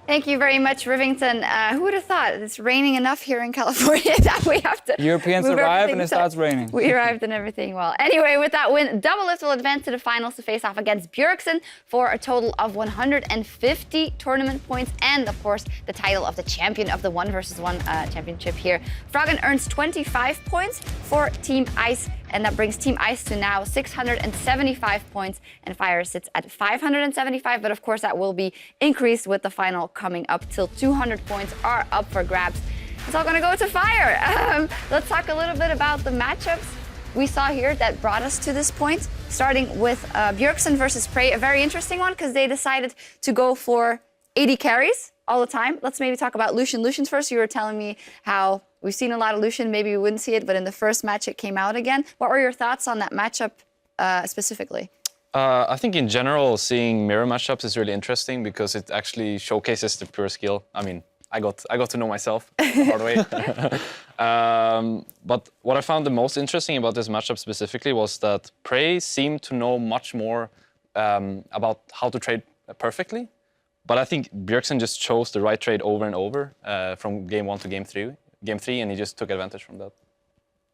Thank you very much, Rivington. Who would have thought it's raining enough here in California that we have to Europeans arrive and it starts raining. We arrived and everything well. Anyway, with that win, Doublelift will advance to the finals to face off against Bjergsen for a total of 150 tournament points and, of course, the title of the champion of the 1 vs 1 championship here. Froggen earns 25 points for Team Ice, and that brings Team Ice to now 675 points, and Fire sits at 575, but of course that will be increased with the final coming up till 200 points are up for grabs. It's all gonna go to Fire. Let's talk a little bit about the matchups we saw here that brought us to this point, starting with Bjergsen versus Prey, a very interesting one because they decided to go for 80 carries all the time. Let's maybe talk about Lucian. Lucian's first, you were telling me how we've seen a lot of Lucian, maybe we wouldn't see it, but in the first match it came out again. What were your thoughts on that matchup specifically? I think in general, seeing mirror matchups is really interesting because it actually showcases the pure skill. I mean, I got to know myself the hard way. But what I found the most interesting about this matchup specifically was that Prey seemed to know much more about how to trade perfectly. But I think Bjergsen just chose the right trade over and over from game 1 to game 3, and he just took advantage from that.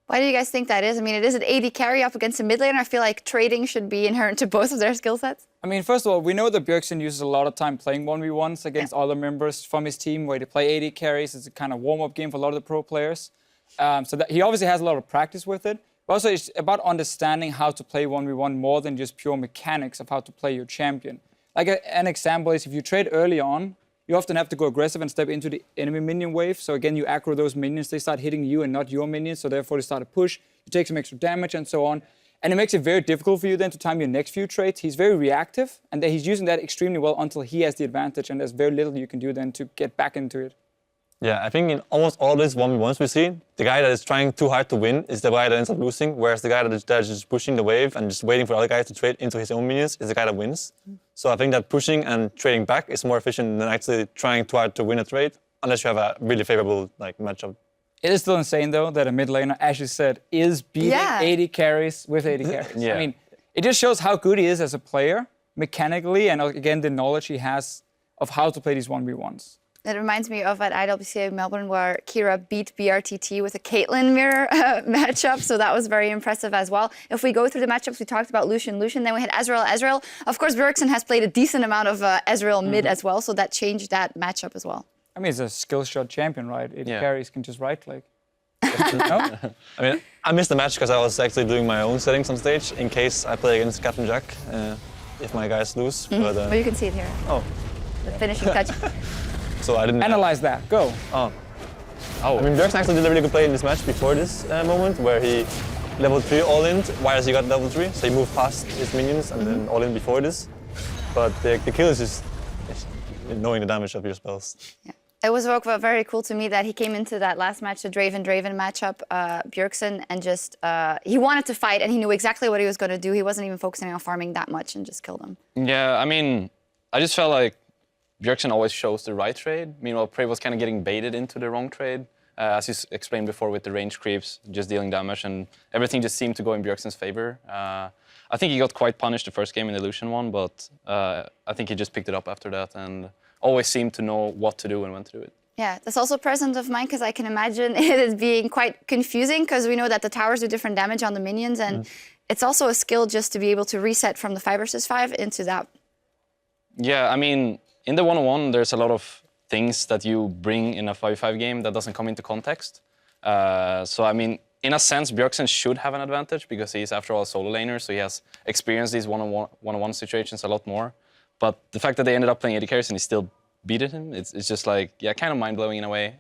Why do you guys think that is? I mean, it is an 80 carry up against a mid laner. I feel like trading should be inherent to both of their skill sets. I mean, first of all, we know that Bjergsen uses a lot of time playing 1v1s against other members from his team, where they play 80 carries. It's a kind of warm-up game for a lot of the pro players. So that he obviously has a lot of practice with it. But also, it's about understanding how to play 1v1 more than just pure mechanics of how to play your champion. Like an example is if you trade early on, you often have to go aggressive and step into the enemy minion wave. So again, you aggro those minions, they start hitting you and not your minions, so therefore they start to push, you take some extra damage and so on. And it makes it very difficult for you then to time your next few trades. He's very reactive, and then he's using that extremely well until he has the advantage, and there's very little you can do then to get back into it. Yeah, I think in almost all these 1v1s we see, the guy that is trying too hard to win is the guy that ends up losing, whereas the guy that is just pushing the wave and just waiting for other guys to trade into his own minions is the guy that wins. So I think that pushing and trading back is more efficient than actually trying too hard to win a trade, unless you have a really favorable matchup. It is still insane, though, that a mid laner, as you said, is beating 80 carries with 80 carries. Yeah. I mean, it just shows how good he is as a player, mechanically, and again, the knowledge he has of how to play these 1v1s. It reminds me of at IWCA Melbourne where Kira beat BRTT with a Caitlyn mirror matchup, so that was very impressive as well. If we go through the matchups, we talked about Lucian, then we had Ezreal. Of course, Bjergsen has played a decent amount of Ezreal mid as well, so that changed that matchup as well. I mean, he's a skill shot champion, right? 80 carries can just right-click. I mean, I missed the match because I was actually doing my own settings on stage in case I play against Captain Jack, if my guys lose. But you can see it here. Oh. The finishing touch. So I didn't analyze that. Go. Oh. I mean, Bjergsen actually did a really good play in this match before this moment, where he level 3 all-in, whereas he got level 3, so he moved past his minions and then all-in before this. But the kill is just knowing the damage of your spells. Yeah. It was very cool to me that he came into that last match, the Draven matchup, Bjergsen, and just, he wanted to fight and he knew exactly what he was going to do. He wasn't even focusing on farming that much and just killed him. Yeah, I mean, I just felt like Bjergsen always chose the right trade. Meanwhile, Prey was kind of getting baited into the wrong trade. As you explained before with the range creeps, just dealing damage, and everything just seemed to go in Bjergsen's favor. I think he got quite punished the first game in the Lucian one, but I think he just picked it up after that and always seemed to know what to do and when to do it. Yeah, that's also present of mine because I can imagine it as being quite confusing because we know that the towers do different damage on the minions, and it's also a skill just to be able to reset from the 5 vs 5 into that. Yeah, I mean, in the 1-on-1, there's a lot of things that you bring in a 5v5 game that doesn't come into context. So, I mean, in a sense, Bjergsen should have an advantage because he's, after all, a solo laner, so he has experienced these 1-on-1 situations a lot more. But the fact that they ended up playing 80 carries and he still beat him, it's just like, yeah, kind of mind-blowing in a way.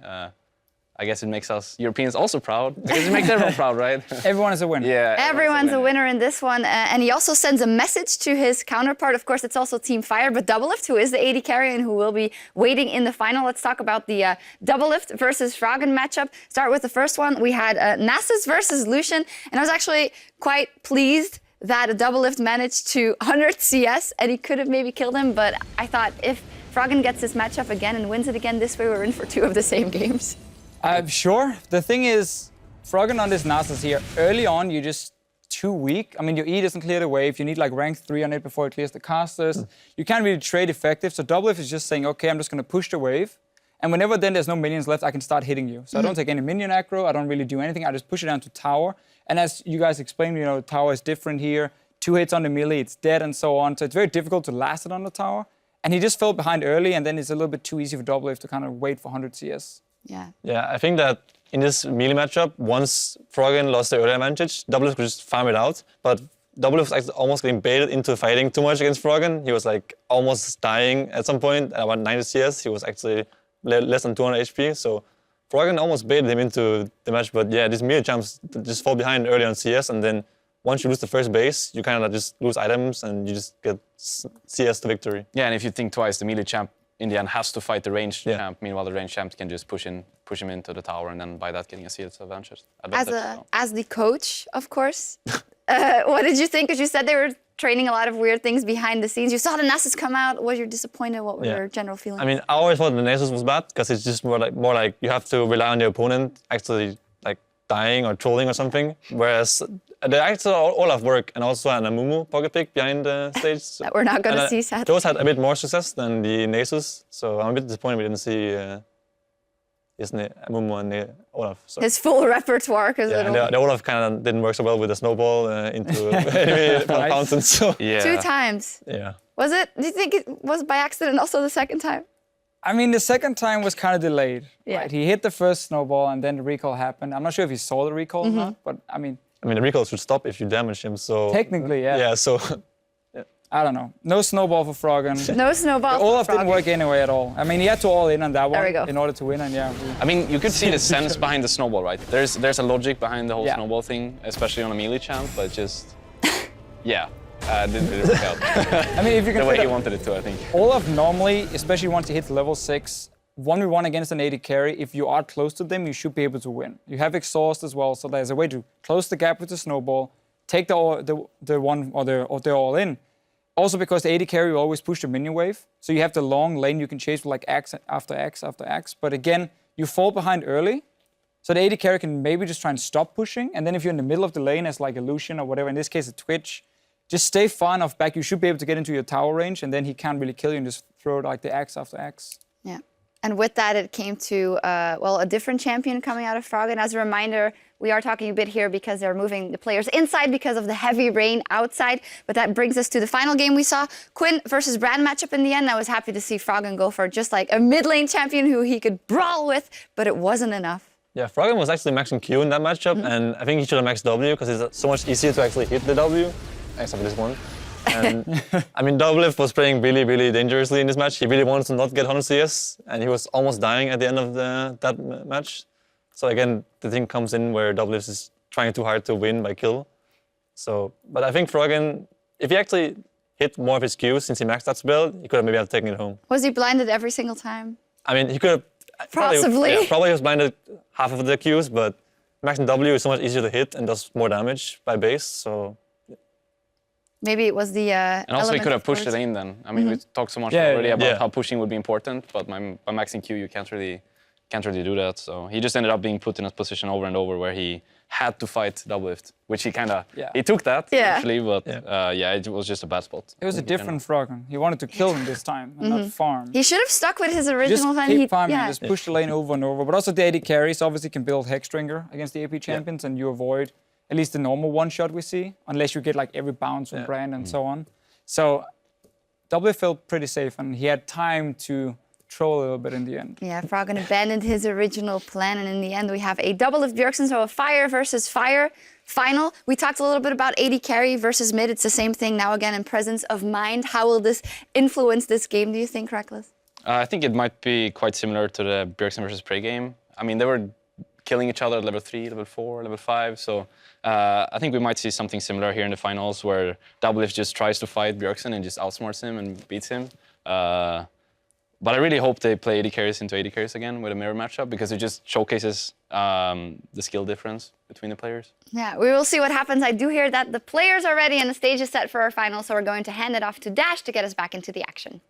I guess it makes us Europeans also proud, because it makes everyone proud, right? Everyone is a winner. Yeah, everyone's a winner in this one. And he also sends a message to his counterpart. Of course, it's also Team Fire, but Doublelift, who is the 80 carry and who will be waiting in the final. Let's talk about the Doublelift versus Froggen matchup. Start with the first one. We had Nasus versus Lucian, and I was actually quite pleased that a Doublelift managed to 100 CS, and he could have maybe killed him, but I thought if Froggen gets this matchup again and wins it again this way, we're in for 2 of the same games. Sure. The thing is, Froggen on this Nasus here, early on, you just too weak. I mean, your E doesn't clear the wave. You need like rank 3 on it before it clears the casters. You can't really trade effective. So Doublelift is just saying, okay, I'm just going to push the wave. And whenever then there's no minions left, I can start hitting you. So I don't take any minion aggro. I don't really do anything. I just push it down to tower. And as you guys explained, you know, tower is different here. 2 hits on the melee, it's dead and so on. So it's very difficult to last it on the tower. And he just fell behind early, and then it's a little bit too easy for Doublelift to kind of wait for 100 CS. Yeah. Yeah, I think that in this melee matchup, once Froggen lost the early advantage, Doublelift could just farm it out. But Doublelift was actually almost getting baited into fighting too much against Froggen. He was like almost dying at some point. At about 90 CS, he was actually less than 200 HP. So Froggen almost baited him into the match. But yeah, these melee champs just fall behind early on CS, and then once you lose the first base, you kind of just lose items and you just get CS to victory. Yeah, and if you think twice, the melee champ in the end has to fight the ranged champ. Meanwhile, the ranged champ can just push him into the tower, and then by that getting a CS advantage. As the coach, of course, what did you think? Because you said they were training a lot of weird things behind the scenes. You saw the Nessus come out. Was you disappointed? What were your general feelings? I mean, I always thought the Nessus was bad because it's just more like you have to rely on your opponent actually like dying or trolling or something. Whereas the actual Olaf work and also an Amumu pocket pick behind the stage. That we're not going to see, sadly. Those had a bit more success than the Nessus, so I'm a bit disappointed we didn't see Amumu and Olaf. Sorry. His full repertoire. The Olaf kind of didn't work so well with the snowball into enemy fountain. So. Yeah. 2 times. Yeah. Was it? Do you think it was by accident also the second time? I mean, the second time was kind of delayed. Yeah. Right? He hit the first snowball, and then the recall happened. I'm not sure if he saw the recall or not, but I mean, the recall should stop if you damage him, so... Technically, yeah. Yeah, so... I don't know. No snowball for Froggen. No snowball Olaf for didn't Froggen. work anyway at all. I mean, he had to all in on that There we go. one in order to win, and yeah. I mean, you could see the sense behind the snowball, right? There's a logic behind the whole snowball thing, especially on a melee champ, but just... Yeah. Didn't really work out. I mean, if you can the way he wanted it to, I think. Olaf normally, especially once he hits level 6, 1v1 against an AD carry, if you are close to them, you should be able to win. You have exhaust as well, so there's a way to close the gap with the snowball, take the one or the all in. Also because the AD carry will always push the minion wave, so you have the long lane you can chase with like axe after axe after axe. But again, you fall behind early, so the AD carry can maybe just try and stop pushing, and then if you're in the middle of the lane as like a Lucian or whatever, in this case a Twitch, just stay far enough back. You should be able to get into your tower range, and then he can't really kill you and just throw like the axe after axe. Yeah. And with that, it came to, a different champion coming out of Froggen. As a reminder, we are talking a bit here because they're moving the players inside because of the heavy rain outside. But that brings us to the final game we saw. Quinn versus Brand matchup in the end. I was happy to see Froggen go for just like a mid lane champion who he could brawl with, but it wasn't enough. Yeah, Froggen was actually maxing Q in that matchup, and I think he should have maxed W because it's so much easier to actually hit the W, except for this one. And I mean, Doublelift was playing really, really dangerously in this match. He really wanted to not get 100 CS, and he was almost dying at the end of that match. So again, the thing comes in where Doublelift is trying too hard to win by kill. So, but I think Froggen, if he actually hit more of his Qs since he maxed that spell, he could have maybe have taken it home. Was he blinded every single time? I mean, he could have Possibly. Probably was blinded half of the Qs, but maxing W is so much easier to hit and does more damage by base. So. Maybe it was the and also he could have pushed the lane then. I mean, we talked so much already about how pushing would be important, but by maxing Q, you can't really do that. So he just ended up being put in a position over and over where he had to fight Doublelift, which he kind of he took that actually, but it was just a bad spot. It was a different Froggen. He wanted to kill him this time and not farm. He should have stuck with his original just keep farming, just push the lane over and over. But also the AD carries obviously can build Hexdringer against the AP champions, and you avoid at least the normal one-shot we see, unless you get like every bounce from Brand and so on. So Doublelift felt pretty safe, and he had time to troll a little bit in the end. Yeah, Froggen abandoned his original plan, and in the end we have a Doublelift Bjergsen, so a fire versus fire final. We talked a little bit about AD carry versus mid. It's the same thing now again in presence of mind. How will this influence this game, do you think, Reckless? I think it might be quite similar to the Bjergsen versus Prey game. I mean, they were killing each other at level 3, level 4, level 5, so I think we might see something similar here in the finals where Doublelift just tries to fight Bjergsen and just outsmarts him and beats him. But I really hope they play AD carries into AD carries again with a mirror matchup because it just showcases the skill difference between the players. Yeah, we will see what happens. I do hear that the players are ready and the stage is set for our final, so we're going to hand it off to Dash to get us back into the action.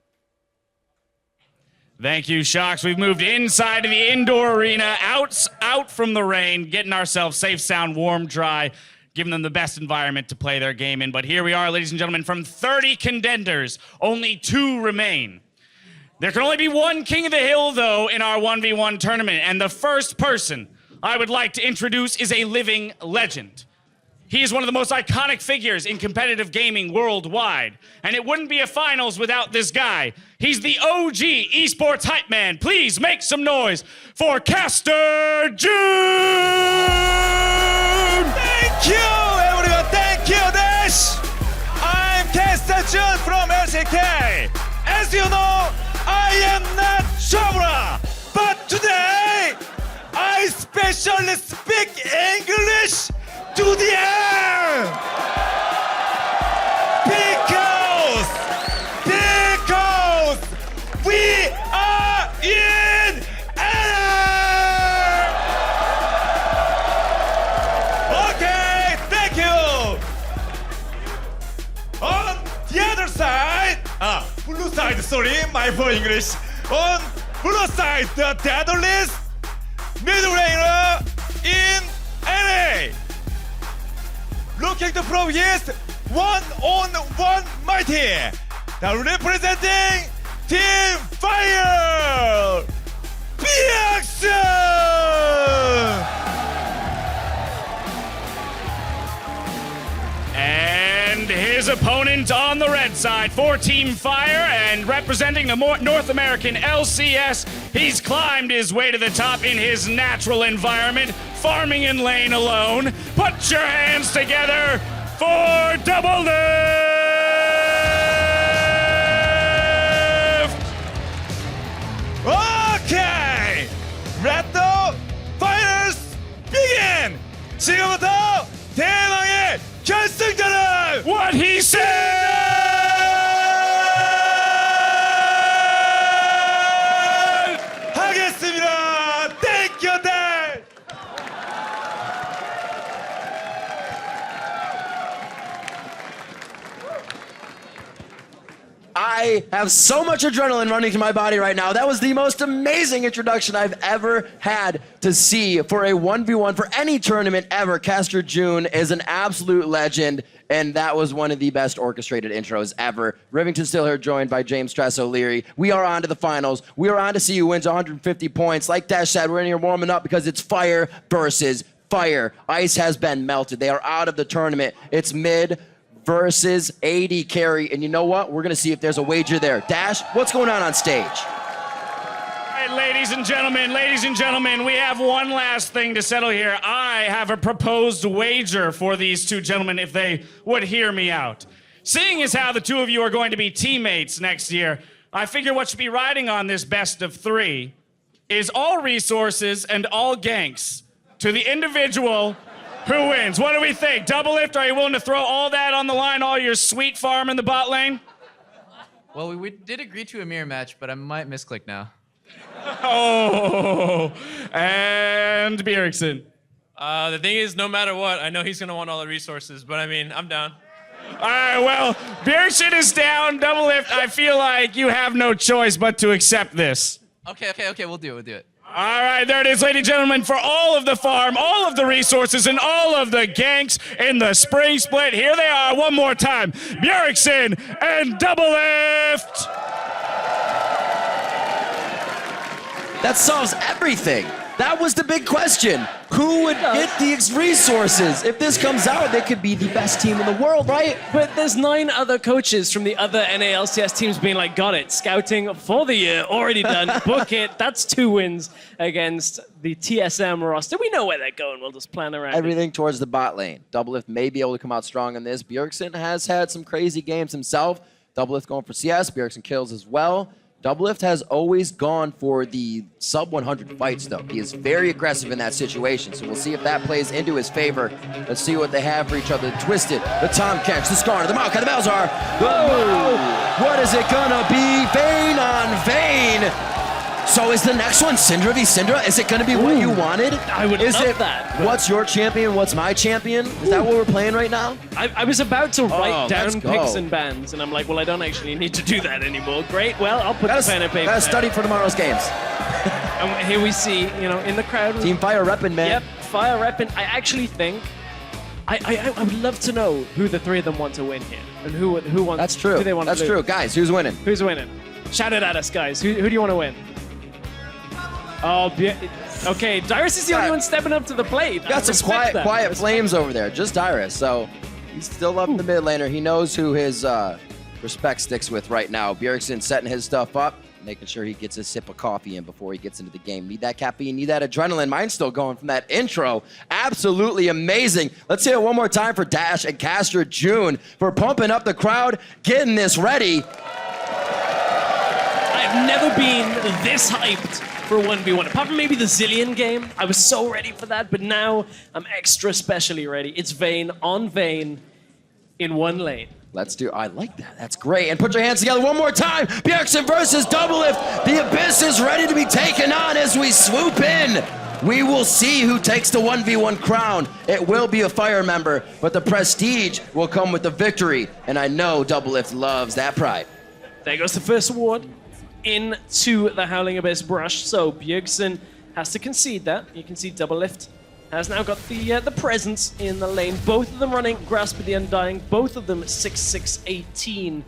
Thank you, Shocks. We've moved inside of the indoor arena, out from the rain, getting ourselves safe, sound, warm, dry, giving them the best environment to play their game in. But here we are, ladies and gentlemen, from 30 contenders, only 2 remain. There can only be one King of the Hill, though, in our 1v1 tournament, and the first person I would like to introduce is a living legend. He is one of the most iconic figures in competitive gaming worldwide, and it wouldn't be a finals without this guy. He's the OG esports hype man. Please make some noise for Caster June! Thank you, everyone. Thank you, Dash. I'm Caster June from LCK. As you know, I am not Shabra, but today I specially speak English to the end because we are in air. Okay, thank you. On the other side, blue side, sorry, my poor English. On blue side, the Doublelift middle laner in LA. Looking to from East, 1-on-1 mighty. Now representing Team Fire, Bjergsen. And his opponent on the red side for Team Fire, and representing the North American LCS, he's climbed his way to the top in his natural environment, farming in lane alone. Put your hands together for Doublelift! Okay, let the fighters begin. 지금부터 대망의 결승전을 What he said! 하겠습니다. Thank you, Dad. I have so much adrenaline running through my body right now. That was the most amazing introduction I've ever had to see for a 1v1 for any tournament ever. Caster June is an absolute legend, and that was one of the best orchestrated intros ever. Rivington still here, joined by James Stress O'Leary. We are on to the finals. We are on to see who wins 150 points. Like Dash said, we're in here warming up because it's Fire versus Fire. Ice has been melted. They are out of the tournament. It's mid versus AD carry, and you know what? We're gonna see if there's a wager there. Dash, what's going on stage? All right, ladies and gentlemen, we have one last thing to settle here. I have a proposed wager for these two gentlemen if they would hear me out. Seeing as how the two of you are going to be teammates next year, I figure what should be riding on this best of 3 is all resources and all ganks to the individual who wins. What do we think? Doublelift, are you willing to throw all that on the line, all your sweet farm in the bot lane? Well, we did agree to a mirror match, but I might misclick now. Oh, and Bjergsen. The thing is, no matter what, I know he's gonna want all the resources, but I mean, I'm down. All right, well, Bjergsen is down. Doublelift, I feel like you have no choice but to accept this. Okay, we'll do it. All right, there it is, ladies and gentlemen, for all of the farm, all of the resources, and all of the ganks in the spring split. Here they are one more time, Bjergsen and Doublelift. That solves everything. That was the big question. Who would get these resources? If this comes out, they could be the best team in the world, right? But there's 9 other coaches from the other NALCS teams being like, got it, scouting for the year, already done, book it. That's 2 wins against the TSM roster. We know where they're going. We'll just plan around Everything towards the bot lane. Doublelift may be able to come out strong in this. Bjergsen has had some crazy games himself. Doublelift going for CS. Bjergsen kills as well. Doublelift has always gone for the sub-100 fights, though. He is very aggressive in that situation, so we'll see if that plays into his favor. Let's see what they have for each other. The Twisted, the Tom Kench, the Skarner, the Maokai, the Balzar. Oh! What is it gonna be? Vayne on Vayne! So is the next one Syndra v Syndra? Is it gonna be what you wanted? I would love that. What's your champion? What's my champion? Is that what we're playing right now? I was about to write down let's go. picks and bans, and I'm like, well, I don't actually need to do that anymore. Great, well, I'll put the pen and paper Gotta down. study for tomorrow's games. And here we see, in the crowd. Team Fire reppin', man. Yep, Fire reppin'. I actually think I would love to know who the three of them want to win here, and who wants. That's true. Who they want That's to true. lose. Guys, who's winning? Who's winning? Shout it at us, guys. Who do you want to win? Oh, okay. Dyrus is the only one stepping up to the plate. Got some quiet flames over there. Just Dyrus. So he's still up in the mid laner. He knows who his respect sticks with right now. Bjergsen setting his stuff up, making sure he gets a sip of coffee in before he gets into the game. Need that caffeine, need that adrenaline. Mine's still going from that intro. Absolutely amazing. Let's hear it one more time for Dash and Caster June for pumping up the crowd, getting this ready. I've never been this hyped for a 1v1. Apart from maybe the Zillion game, I was so ready for that, but now I'm extra specially ready. It's Vayne on Vayne in one lane. Let's do, I like that, that's great. And put your hands together one more time. Bjergsen versus Doublelift. The Abyss is ready to be taken on as we swoop in. We will see who takes the 1v1 crown. It will be a Fire member, but the prestige will come with the victory. And I know Doublelift loves that pride. There goes the first award into the Howling Abyss brush. So Bjergsen has to concede that. You can see Doublelift has now got the presence in the lane. Both of them running Grasp of the Undying. Both of them 6-6-18.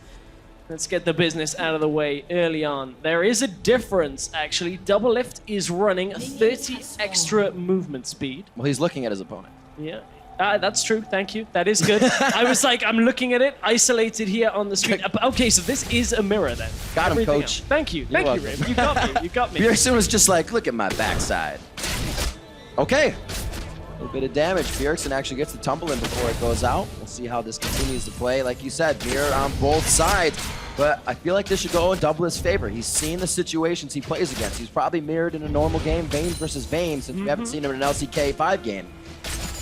Let's get the business out of the way early on. There is a difference, actually. Doublelift is running 30 extra movement speed. Well, he's looking at his opponent. Yeah. That's true. Thank you. That is good. I was like, I'm looking at it, isolated here on the screen. Okay, so this is a mirror then. Got him, Everything coach. else. Thank you. Thank you, Rim. You got me. You got me. Bjergsen was just like, look at my backside. Okay. A little bit of damage. Bjergsen actually gets the tumble in before it goes out. We'll see how this continues to play. Like you said, mirror on both sides. But I feel like this should go in Doublelift's favor. He's seen the situations he plays against. He's probably mirrored in a normal game, Vayne versus Vayne, since we haven't seen him in an LCK 5 game.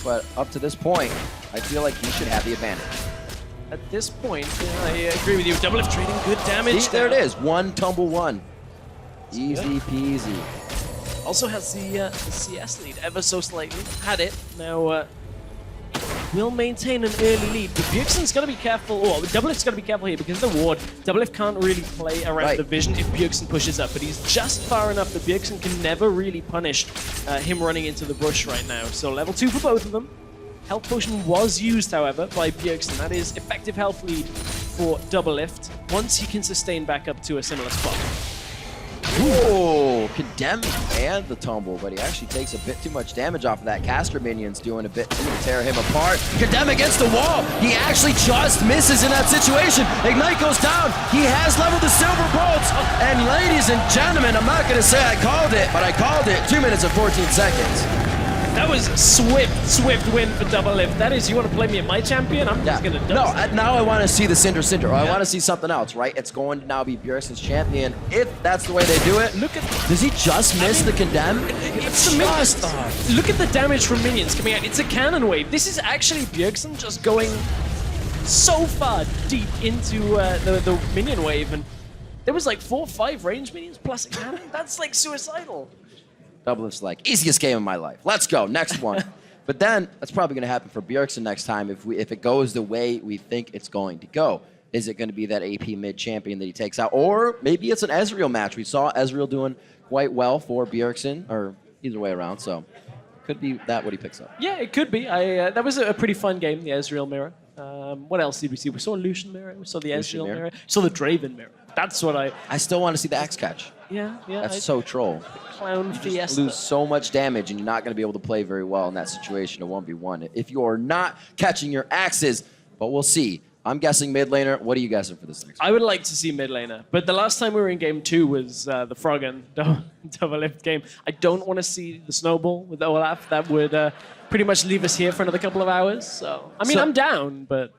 But up to this point, I feel like he should have the advantage. At this point, I agree with you. Doublelift trading good damage. See, there it is. One tumble one. Easy peasy. Also has the CS lead ever so slightly. Had it. Now will maintain an early lead. But Bjergsen's got to be careful. Or Doublelift's got to be careful here because of the ward. Doublelift can't really play around the vision if Bjergsen pushes up. But he's just far enough that Bjergsen can never really punish him running into the bush right now. So level 2 for both of them. Health potion was used, however, by Bjergsen. That is effective health lead for Doublelift once he can sustain back up to a similar spot. Ooh, condemn and the tumble, but he actually takes a bit too much damage off of that. Caster minion's doing a bit too to tear him apart. Condemn against the wall. He actually just misses in that situation. Ignite goes down. He has leveled the silver bolts. And ladies and gentlemen, I'm not going to say I called it, but I called it. 2 minutes and 14 seconds. That was a swift win for Doublelift. That is, you want to play me at my champion? I'm just going to now I want to see the Cinder. Or I want to see something else, right? It's going to now be Bjergsen's champion. If that's the way they do it. Look at, does he just miss the condemn? It's the minions. Look at the damage from minions coming out. It's a cannon wave. This is actually Bjergsen just going so far deep into the minion wave. And there was like 4 or 5 range minions plus a cannon. That's like suicidal. Doublelift's like, easiest game of my life. Let's go, next one. But then, that's probably going to happen for Bjergsen next time if it goes the way we think it's going to go. Is it going to be that AP mid champion that he takes out? Or maybe it's an Ezreal match. We saw Ezreal doing quite well for Bjergsen, or either way around, so could be that what he picks up. Yeah, it could be. That was a pretty fun game, the Ezreal mirror. What else did we see? We saw Lucian mirror, we saw the Ezreal mirror, we saw the Draven mirror. That's what I still want to see the axe catch. Yeah. That's so troll. Clown Fiesta. Lose so much damage and you're not going to be able to play very well in that situation, a 1v1, if you're not catching your axes. But we'll see. I'm guessing mid laner. What are you guessing for this next one? I would like to see mid laner, but the last time we were in game 2 was the Frog and Doublelift game. I don't want to see the snowball with Olaf. That would pretty much leave us here for another couple of hours. So I mean, I'm down, but